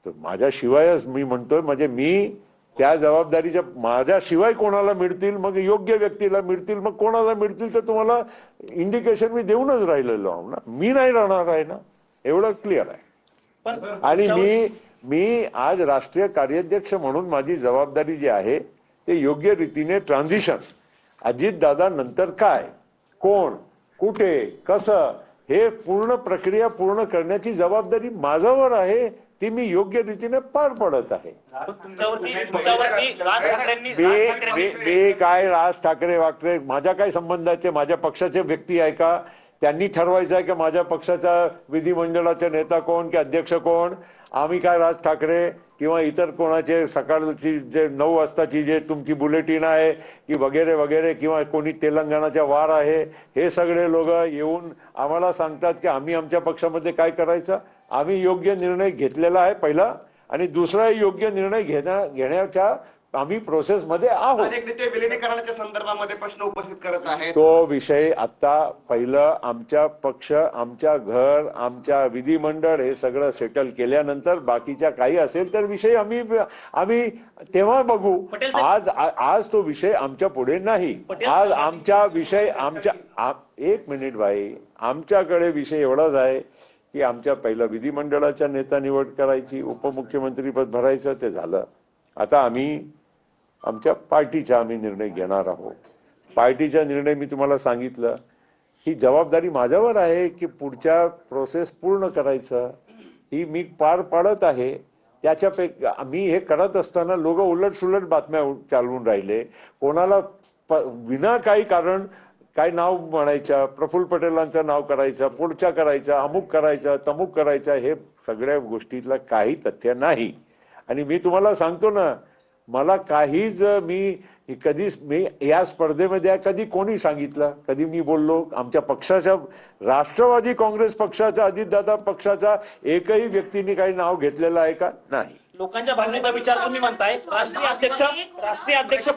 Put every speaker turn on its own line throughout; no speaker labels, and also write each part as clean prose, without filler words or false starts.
तर माझ्याशिवायच मी म्हणतोय, म्हणजे मी त्या जबाबदारीच्या माझ्याशिवाय कोणाला मिळतील, मग योग्य व्यक्तीला मिळतील, मग कोणाला मिळतील तर तुम्हाला इंडिकेशन मी देऊनच राहिलेलो आहो ना. मी नाही राहणार आहे ना, एवढं क्लिअर आहे. आणि मी आज राष्ट्रीय कार्याध्यक्ष म्हणून माझी जबाबदारी जी आहे ते योग्य रीतीने ट्रान्झिशन, अजितदादा नंतर काय, कोण, कुठे, कसं, हे पूर्ण प्रक्रिया पूर्ण करण्याची जबाबदारी माझ्यावर आहे. ती मी योग्य रीतीने पार पडत आहे. मी काय राज ठाकरे वाकरे माझ्या काय संबंध आहे? ते माझ्या पक्षाचे व्यक्ती आहे का? त्यांनी ठरवायचं आहे की माझ्या पक्षाचा विधिमंडळाचे नेता कोण की अध्यक्ष कोण? आम्ही काय राज ठाकरे किंवा इतर कोणाचे सकाळची जे 9 वाजताची जे तुमची बुलेटिन आहे की वगैरे वगैरे, किंवा कोणी तेलंगणाच्या वार आहे, हे सगळे लोक येऊन आम्हाला सांगतात की आम्ही आमच्या पक्षामध्ये काय करायचं. आम्ही योग्य निर्णय घेतलेला आहे पहिला, आणि दुसरा योग्य निर्णय घेण्याच्या आम्ही प्रोसेस मध्ये आहोत.
अनेक नेते विलिनीकरणाच्या संदर्भामध्ये प्रश्न उपस्थित करत आहेत.
तो विषय आता पहिलं आमच्या पक्ष, आमच्या घर, आमच्या विधिमंडळ हे सगळं सेटल केल्यानंतर बाकीच्या काही असेल तर विषय आम्ही तेव्हा बघू. आज तो विषय आमच्या पुढे नाही. आज आमच्या विषय एक मिनिट भाई, आमच्याकडे विषय एवढाच आहे की आमच्या पहिला विधिमंडळाच्या नेता निवड करायची, उपमुख्यमंत्री पद भरायचं, ते झालं. आता आम्ही आमच्या पार्टीचा निर्णय घेणार आहोत. पार्टीचा निर्णय मी तुम्हाला सांगितलं, ही जबाबदारी माझ्यावर आहे की पुढच्या प्रोसेस पूर्ण करायचं, ही मी पार पाडत आहे. त्याच्यापेक्षा मी हे करत असताना लोक उलट सुलट बातम्या चालवून राहिले. कोणाला विना काही कारण काय नाव म्हणायचं, प्रफुल्ल पटेलांचं नाव करायचं, पुढच्या करायचं, अमुक करायचं, तमुक करायचं, हे सगळ्या गोष्टीतलं काही तथ्य नाही. आणि मी तुम्हाला सांगतो ना, मला काहीच मी या स्पर्धेमध्ये कधी कोणी सांगितलं, कधी मी बोललो आमच्या पक्षाच्या, राष्ट्रवादी काँग्रेस पक्षाच्या, अजितदादा पक्षाच्या एकही व्यक्तीने काही नाव घेतलेलं आहे का? नाही.
लोकांच्या भावनेचा विचार तुम्ही म्हणताय. राष्ट्रीय अध्यक्ष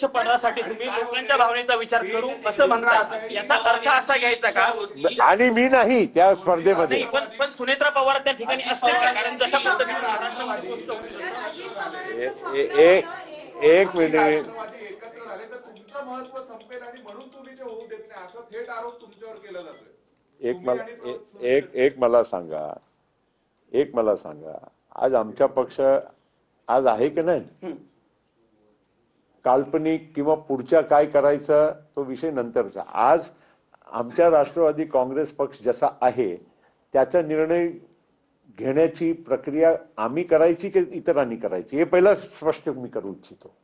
पदासाठी तुम्ही लोकांच्या भावनेचा विचार करू असं म्हणताय, याचा अर्थ असा घ्यायचा का?
आणि मी नाही त्या स्पर्धेमध्ये.
पण सुनेत्रा पवार त्या ठिकाणी असतील का? कारण जशा पद्धतीने महाराष्ट्रामध्ये गोष्ट होती.
एक मिनिट,
एकत्र झाले तर तुमचं महत्व संपेल आणि म्हणून तुम्ही ते होऊ देत नाही, असा थेट आरोप तुमच्यावर केला जातोय.
एक मला सांगा, आज आमचा पक्ष आज आहे की नाही? काल्पनिक किंवा पुढच्या काय करायचं तो विषय नंतरचा. आज आमच्या राष्ट्रवादी काँग्रेस पक्ष जसा आहे त्याचा निर्णय घेण्याची प्रक्रिया आम्ही करायची की इतरांनी करायची, हे पहिला स्पष्ट मी करू इच्छितो.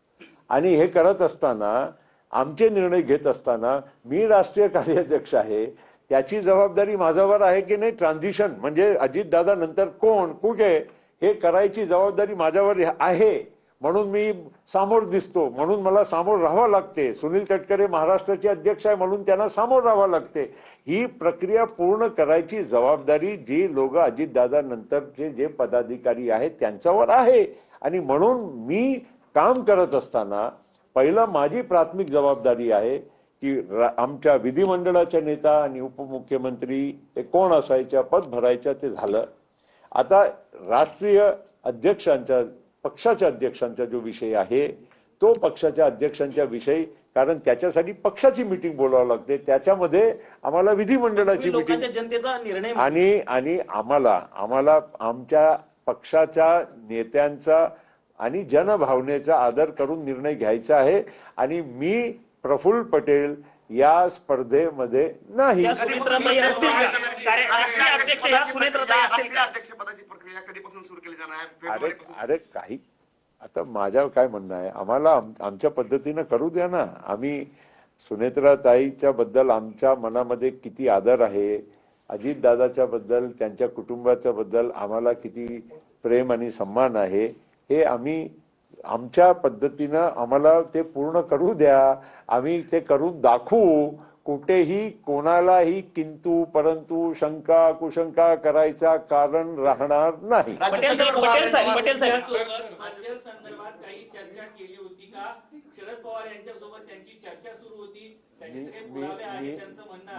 आणि हे करत असताना, आमचे निर्णय घेत असताना, मी राष्ट्रीय कार्याध्यक्ष आहे, त्याची जबाबदारी माझ्यावर आहे की नाही. ट्रान्झिशन म्हणजे अजितदादा नंतर कोण, कुठे, हे करायची जबाबदारी माझ्यावर आहे. म्हणून मी सामोर दिसतो, म्हणून मला सामोर राहावं लागते. सुनील तटकरे महाराष्ट्राचे अध्यक्ष आहे म्हणून त्यांना सामोर राहावं लागते. ही प्रक्रिया पूर्ण करायची जबाबदारी जी लोक अजितदादा नंतरचे जे पदाधिकारी आहेत त्यांच्यावर आहे. आणि म्हणून मी काम करत असताना पहिला माझी प्राथमिक जबाबदारी आहे की आमच्या विधिमंडळाच्या नेता आणि उपमुख्यमंत्री हे कोण असायच्या, पद भरायचं, ते झालं. आता राष्ट्रीय अध्यक्षांच्या, पक्षाच्या अध्यक्षांचा जो विषय आहे तो पक्षाच्या अध्यक्षांच्या विषयी, कारण त्याच्यासाठी पक्षाची मीटिंग बोलावं लागते, त्याच्यामध्ये आम्हाला विधिमंडळाची मीटिंग
जनतेचा निर्णय
आणि आम्हाला आमच्या पक्षाच्या नेत्यांचा आणि जनभावनेचा आदर करून निर्णय घ्यायचा आहे. आणि मी प्रफुल्ल पटेल या स्पर्धेमध्ये नाही. अरे काही आता माझ्या काय म्हणणं आहे, आम्हाला आमच्या पद्धतीनं करू द्या ना. आम्ही सुनेत्राताईच्या बद्दल आमच्या मनामध्ये किती आदर आहे, अजितदादाच्या बद्दल, त्यांच्या कुटुंबाच्या बद्दल आम्हाला किती प्रेम आणि सन्मान आहे, हे आम्ही आमच्या पद्धतीनं आम्हाला ते पूर्ण करू द्या. आम्ही ते करून दाखवू. कुठेही कोणालाही किंतु परंतु शंका कुशंका करायचा कारण राहणार नाही.
पटेल साहेब
संदर्भात काही चर्चा केली होती का? शरद पवार यांच्यासोबत त्यांची चर्चा सुरू होती,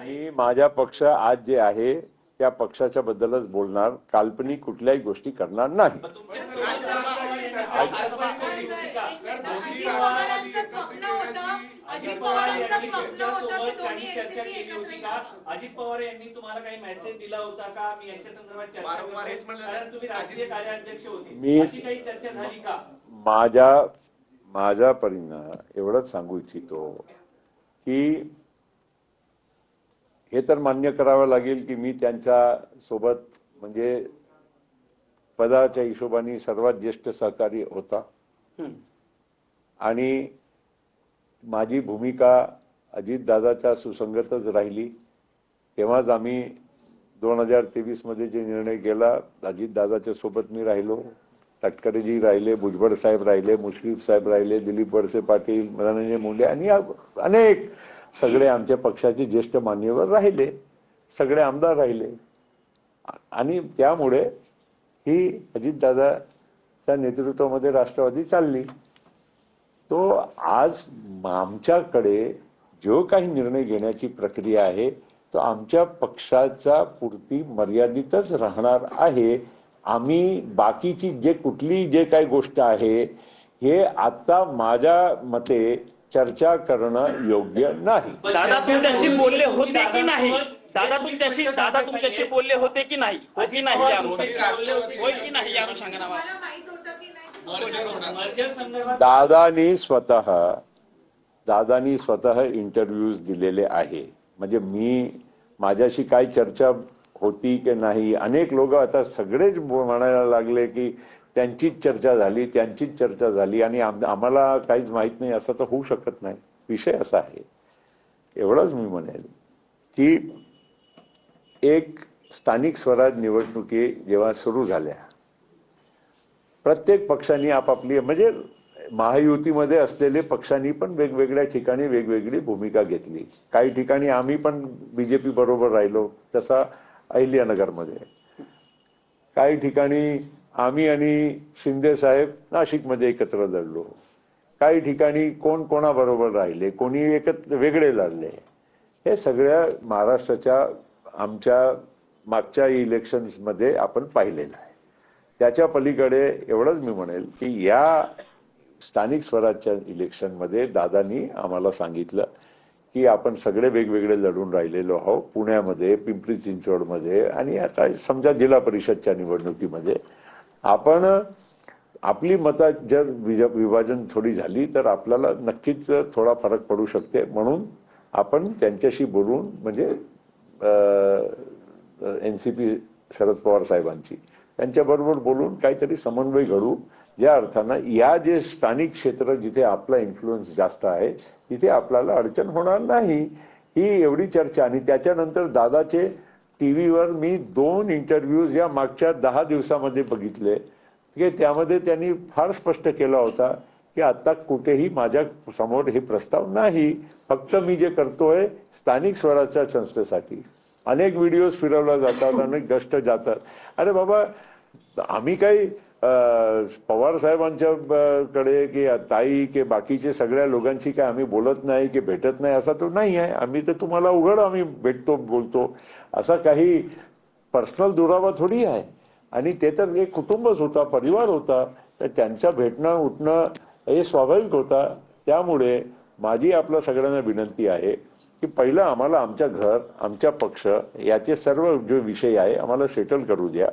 मी माझा पक्ष आज जे आहे त्या पक्षाच्या बद्दलच बोलणार, काल्पनिक कुठल्याही गोष्टी करणार नाही.
अजित पवार यांनी तुमच्यासोबत काही चर्चा केली होती का? अजित पवार यांनी तुम्हाला काही मेसेज दिला होता का? मी यांच्या संदर्भात चर्चा
वारंवार हेच म्हणलं
कारण तुम्ही राष्ट्रीय कार्याध्यक्ष होते,
मी-
अशी काही चर्चा झाली का?
माझ्या परीनं एवढंच सांगू इच्छितो की हे तर मान्य करावं लागेल की मी त्यांच्या सोबत म्हणजे पदाच्या हिशोबाने सर्वात ज्येष्ठ सहकारी होता आणि माझी भूमिका अजितदादाच्या सुसंगतच राहिली. तेव्हाच आम्ही 2023 मध्ये जे निर्णय केला, अजितदादाच्या सोबत मी राहिलो, तटकरेजी राहिले, भुजबळ साहेब राहिले, मुश्रीफ साहेब राहिले, दिलीप वळसे पाटील, धनंजय मुंडे आणि अनेक सगळे आमच्या पक्षाचे ज्येष्ठ मान्यवर राहिले, सगळे आमदार राहिले आणि त्यामुळे ही अजितदादाच्या नेतृत्वामध्ये राष्ट्रवादी चालली. तो आज आमच्याकडे जो काही निर्णय घेण्याची प्रक्रिया आहे तो आमच्या पक्षाच्या पुरती मर्यादितच राहणार आहे. आम्ही बाकीची जे काही गोष्ट आहे हे आता माझ्या मते चर्चा करणं योग्य नाही.
दादा तुमच्याशी बोलले होते की नाही? दादा तुमच्याशी बोलले होते की नाही? हो की नाही या अनुषंगाने? होय की नाही या अनुषंगाने?
मर्जर संदर्भात
दादानी स्वतः इंटरव्ह्यूज दिलेले आहे. म्हणजे माझ्याशी काय चर्चा होती की नाही, अनेक लोक आता सगळेच म्हणायला लागले की त्यांचीच चर्चा झाली आणि आम्हाला काहीच माहित नाही, असं तर होऊ शकत नाही. विषय असा आहे, एवढंच मी म्हणेल की एक स्थानिक स्वराज निवडणुकी जेव्हा सुरू झाल्या, प्रत्येक पक्षांनी आपापली म्हणजे महायुतीमध्ये असलेले पक्षांनी पण वेगवेगळ्या ठिकाणी वेगवेगळी भूमिका घेतली. काही ठिकाणी आम्ही पण बीजेपी बरोबर राहिलो, तसा अहिल्यानगरमध्ये. काही ठिकाणी आम्ही आणि शिंदे साहेब नाशिकमध्ये एकत्र लढलो. काही ठिकाणी कोण कोणाबरोबर राहिले, कोणी वेगळे लढले. हे सगळ्या महाराष्ट्राच्या आमच्या मागच्या इलेक्शन्समध्ये आपण पाहिलेलं आहे. त्याच्या पलीकडे एवढंच मी म्हणेल की या स्थानिक स्वराज्य इलेक्शनमध्ये दादांनी आम्हाला सांगितलं की आपण सगळे वेगवेगळे लढून राहिलेलो आहोत. पुण्यामध्ये, पिंपरी चिंचवडमध्ये आणि आता समजा जिल्हा परिषदच्या निवडणुकीमध्ये आपण आपली मतं जर विभाजन थोडी झाली तर आपल्याला नक्कीच थोडा फरक पडू शकते. म्हणून आपण त्यांच्याशी बोलून म्हणजे NCP शरद पवार साहेबांची त्यांच्याबरोबर बोलून काहीतरी समन्वय घडू, ज्या अर्थानं या जे स्थानिक क्षेत्र जिथे आपला इन्फ्लुएन्स जास्त आहे तिथे आपल्याला अडचण होणार नाही, ही एवढी चर्चा. आणि त्याच्यानंतर दादाचे टीव्हीवर मी 2 इंटरव्ह्यूज या मागच्या 10 दिवसामध्ये बघितले की त्यामध्ये त्यांनी फार स्पष्ट केला होता की आता कुठेही माझ्या समोर हे प्रस्ताव नाही, फक्त मी जे करतोय स्थानिक स्वराज्य संस्थेसाठी. अनेक व्हिडिओज फिरवल्या जातात, अनेक गष्ट जातात. अरे बाबा, आम्ही काही पवार साहेबांच्या कडे की ताई की बाकीचे सगळ्या लोकांशी काय आम्ही बोलत नाही की भेटत नाही असा तो नाही आहे. आम्ही तर तुम्हाला उघड आम्ही भेटतो बोलतो, असा काही पर्सनल दुरावा थोडी आहे. आणि ते तर एक कुटुंबच होता, परिवार होता, तर त्यांच्या भेटणं उठणं हे स्वाभाविक होता. त्यामुळे माझी आपल्या सगळ्यांना विनंती आहे की पहिलं आम्हाला आमच्या घर, आमच्या पक्ष याचे सर्व जे विषय आहे आम्हाला सेटल करू द्या.